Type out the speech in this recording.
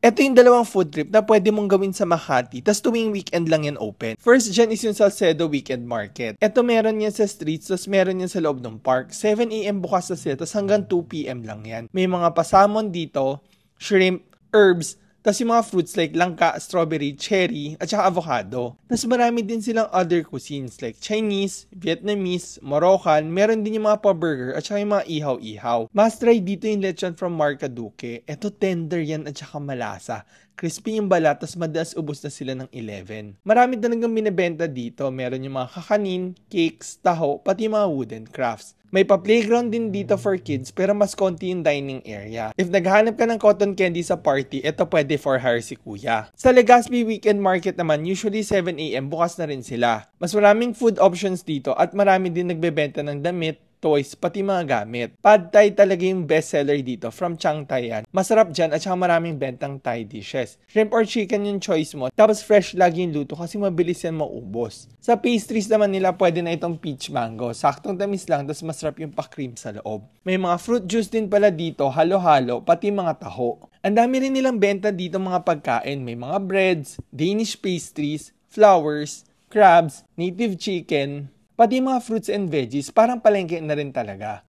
Ito yung dalawang food trip na pwede mong gawin sa Makati, tas tuwing weekend lang yan open. First dyan is yung Salcedo Weekend Market. Ito meron yan sa streets, tas meron yan sa loob ng park. 7 AM bukas na sila, tas hanggang 2 PM lang yan. May mga pasamon dito, shrimp, herbs, tas yung mga fruits like langka, strawberry, cherry, at saka avocado. Tas marami din silang other cuisines like Chinese, Vietnamese, Moroccan, meron din yung mga pa-burger at saka yung mga ihaw-ihaw. Must try dito yung lechon from Marcaduque. Ito tender yan at saka malasa. Crispy yung balat, tas madalas ubos na sila ng 11. Marami talagang binibenta dito. Meron yung mga kakanin, cakes, taho, pati mga wooden crafts. May pa-playground din dito for kids pero mas konti yung dining area. If naghahanap ka ng cotton candy sa party, ito pwede for hire si kuya. Sa Legazpi Weekend Market naman, usually 7 AM bukas na rin sila. Mas maraming food options dito at marami din nagbebenta ng damit, toys, pati mga gamit. Pad Thai talaga yung best seller dito from Chiang Thai yan. Masarap dyan at saka maraming bentang Thai dishes. Shrimp or chicken yung choice mo. Tapos fresh lagi yung luto kasi mabilis yan maubos. Sa pastries naman nila pwede na itong peach mango. Saktong tamis lang tapos masarap yung pa-cream sa loob. May mga fruit juice din pala dito, halo-halo, pati mga taho. Ang dami rin nilang benta dito mga pagkain. May mga breads, Danish pastries, flowers, crabs, native chicken, pati mga fruits and veggies, parang palengke na rin talaga.